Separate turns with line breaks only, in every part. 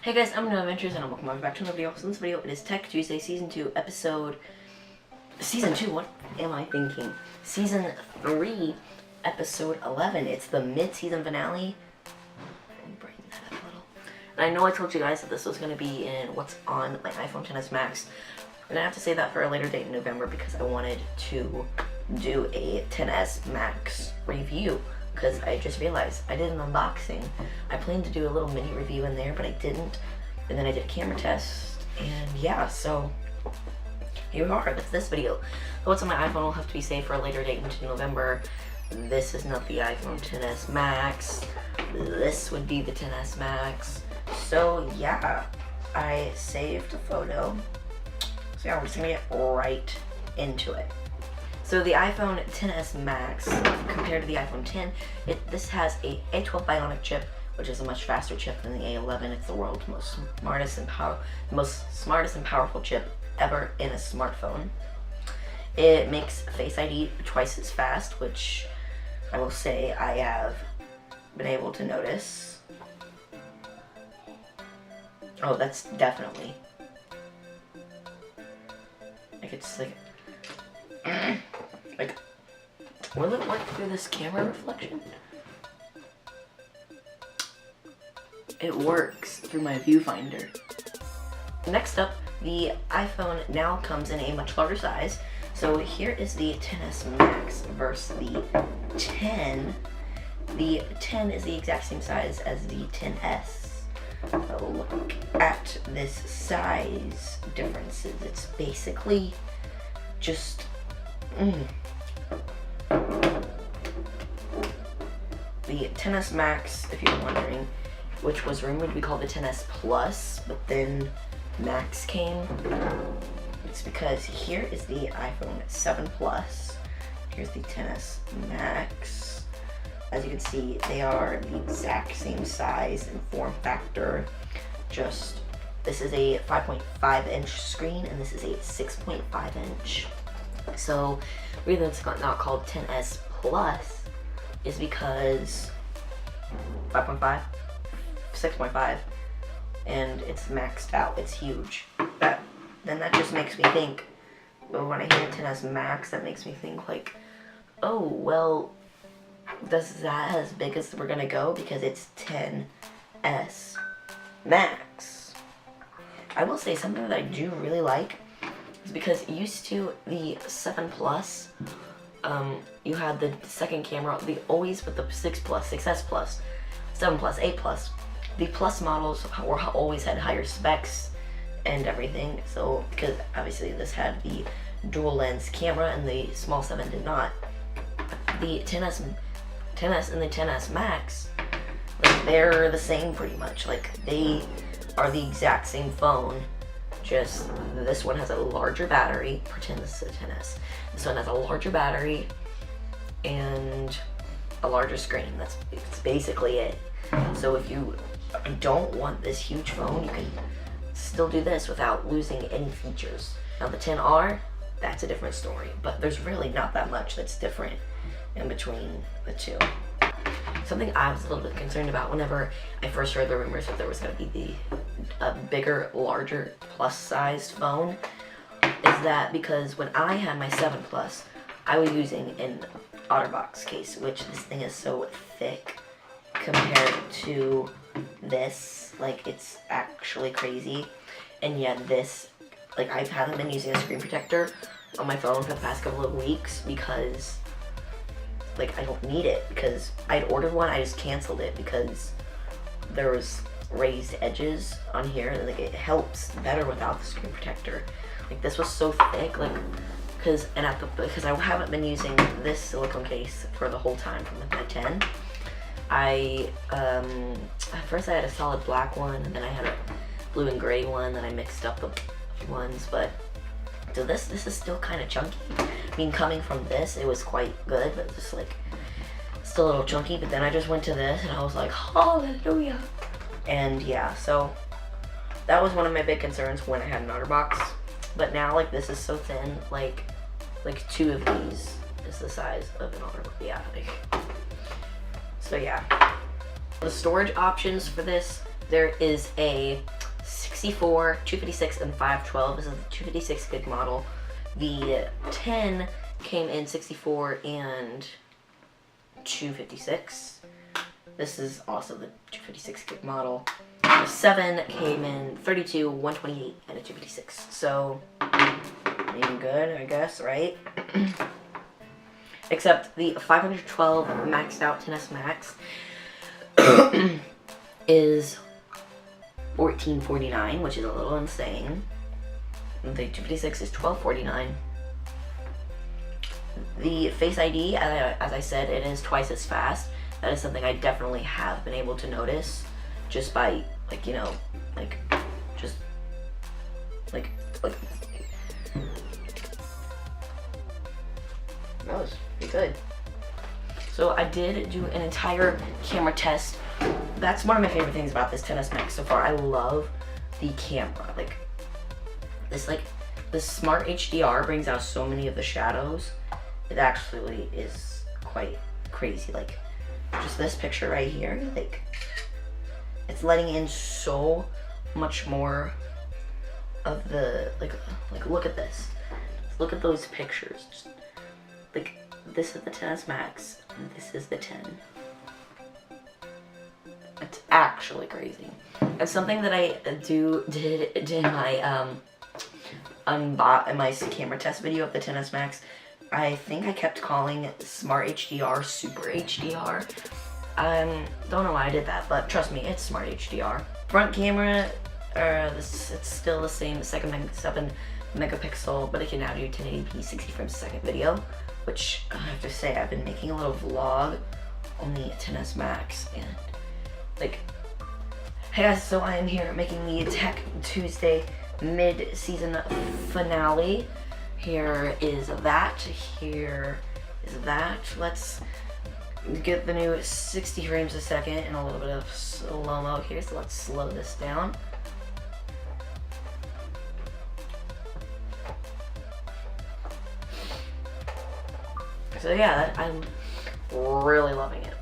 Hey guys, I'm No Adventures and welcome back to another video. So in this video, it is Tech Tuesday, Season 2, Season 2, what am I thinking? Season 3, Episode 11. It's the mid-season finale. Let me brighten that up a little. And I know I told you guys that this was going to be in what's on my iPhone XS Max. And I have to say that for a later date in November because I wanted to do a XS Max review. Because I just realized I did an unboxing. I planned to do a little mini review in there, but I didn't. And then I did a camera test, and yeah, so here we are. That's this video. What's on my iPhone will have to be saved for a later date into November. This is not the iPhone XS Max. This would be the XS Max. So yeah, I saved a photo. So yeah, we're just gonna get right into it. So the iPhone XS Max, compared to the iPhone X, this has a A12 Bionic chip, which is a much faster chip than the A11. It's the world's most smartest and powerful chip ever in a smartphone. It makes Face ID twice as fast, which I will say I have been able to notice. Oh, that's definitely. Like it's like. Like, will it work through this camera reflection? It works through my viewfinder. Next up, the iPhone now comes in a much larger size. So here is the XS Max versus the 10. The 10 is the exact same size as the XS. Look at this size differences. It's basically just the XS Max, if you're wondering, which was rumored to be called the XS Plus, but then Max came. It's because here is the iPhone 7 Plus. Here's the XS Max. As you can see, they are the exact same size and form factor. Just, this is a 5.5-inch screen, and this is a 6.5-inch. So, the reason it's not called XS Plus is because 5.5, 6.5, and it's maxed out. It's huge. Then that just makes me think. Well, when I hear XS Max, that makes me think like, oh well, is that as big as we're gonna go? Because it's XS Max. I will say something that I do really like. Because used to the 7 Plus, you had the second camera, always with the 6 Plus, 6S Plus, 7 Plus, 8 Plus. The Plus models always had higher specs and everything. So, because obviously this had the dual lens camera and the small 7 did not. The XS and the XS Max, like, they're the same pretty much. Like, they are the exact same phone. Just this one has a larger battery. Pretend this is a XS. This one has a larger battery and a larger screen. That's basically it. So if you don't want this huge phone, you can still do this without losing any features. Now the XR, that's a different story, but there's really not that much that's different in between the two. Something I was a little bit concerned about whenever I first heard the rumors that there was going to be a bigger, larger, plus-sized phone is that because when I had my 7 Plus, I was using an OtterBox case, which this thing is so thick compared to this. Like, it's actually crazy. And yet this, like, I haven't been using a screen protector on my phone for the past couple of weeks because, like, I don't need it, because I'd ordered one, I just canceled it because there was raised edges on here, and like it helps better without the screen protector. Like, this was so thick, like, because I haven't been using this silicone case for the whole time from my 10. At first I had a solid black one, and then I had a blue and gray one, then I mixed up the ones, but so this is still kind of chunky. I mean, coming from this, it was quite good, but just like still a little chunky. But then I just went to this, and I was like, hallelujah. And yeah, so that was one of my big concerns when I had an OtterBox. But now, like, this is so thin, like 2 of these is the size of an OtterBox. Yeah, like, so yeah. The storage options for this, there is a 64, 256, and 512. This is the 256 gig model. The 10 came in 64 and 256. This is also the 256 gig model. The 7 came in 32, 128, and a 256. So, ain't good, I guess, right? Except the 512 maxed out XS Max is $14.49, which is a little insane. The 256 is $12.49. The Face ID, as I said, it is twice as fast. That is something I definitely have been able to notice just by, like, you know, like, just, like, that was pretty good. So I did do an entire camera test. That's one of my favorite things about this XS Max so far. I love the camera. Like, the smart HDR brings out so many of the shadows. It actually is quite crazy. Like, just this picture right here, like, it's letting in so much more of the, like look at this. Look at those pictures. Just, like, this is the XS Max, and this is the 10. It's actually crazy. It's something that I did in my in my camera test video of the XS Max. I think I kept calling it Smart HDR Super HDR. Don't know why I did that, but trust me, it's Smart HDR. Front camera, it's still the same 7 megapixel, but it can now do 1080p 60 frames a second video, which I have to say, I've been making a little vlog on the XS Max, and like, hey guys, so I am here making the Tech Tuesday mid-season finale. Here is that, here is that. Let's get the new 60 frames a second and a little bit of slow-mo here, so let's slow this down. So yeah, I'm really loving it.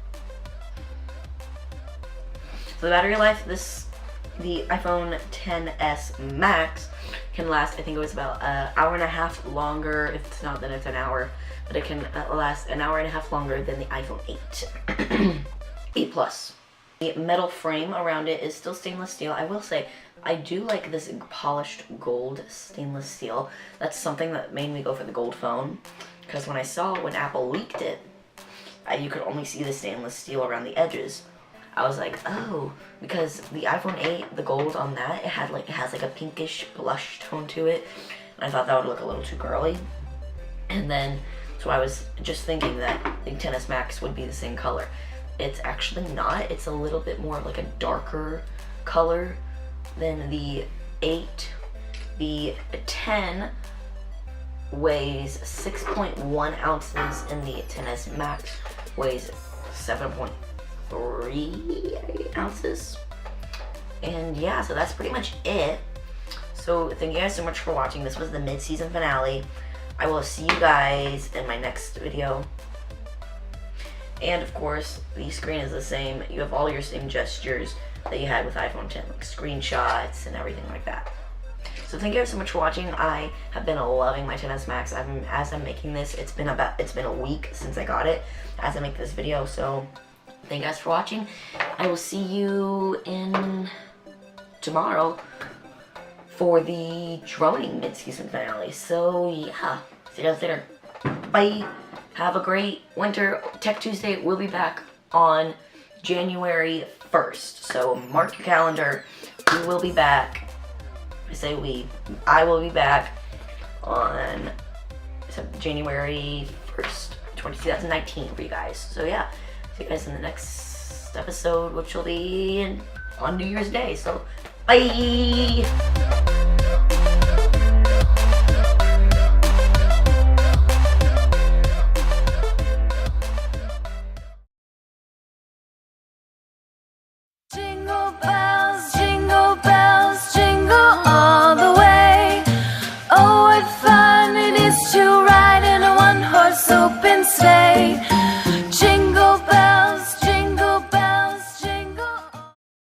So the battery life, the iPhone XS Max can last, I think it was about an hour and a half longer. If it's not, then it's an hour. But it can last an hour and a half longer than the iPhone 8. 8 Plus. The metal frame around it is still stainless steel. I will say, I do like this polished gold stainless steel. That's something that made me go for the gold phone. Because when I saw when Apple leaked it, you could only see the stainless steel around the edges. I was like, oh, because the iPhone 8, the gold on that, it has like a pinkish blush tone to it, and I thought that would look a little too girly. And then, so I was just thinking that the XS Max would be the same color. It's actually not. It's a little bit more like a darker color than the 8. The 10 weighs 6.1 ounces, and the XS Max weighs 7.3 ounces. And yeah, so that's pretty much it. So thank you guys so much for watching. This was the mid-season finale. I will see you guys in my next video. And of course, the screen is the same. You have all your same gestures that you had with iPhone 10, like screenshots and everything like that. So thank you guys so much for watching. I have been loving my XS Max. As I'm making this, it's been a week since I got it as I make this video. So thank you guys for watching. I will see you in tomorrow for the droning mid-season finale. So yeah, see you guys later. Bye. Have a great winter. Tech Tuesday will be back on January 1st. So mark your calendar. We will be back. I say we. I will be back on January 1st, 2019 for you guys. So yeah, see you guys in the next episode, which will be on New Year's Day. So bye.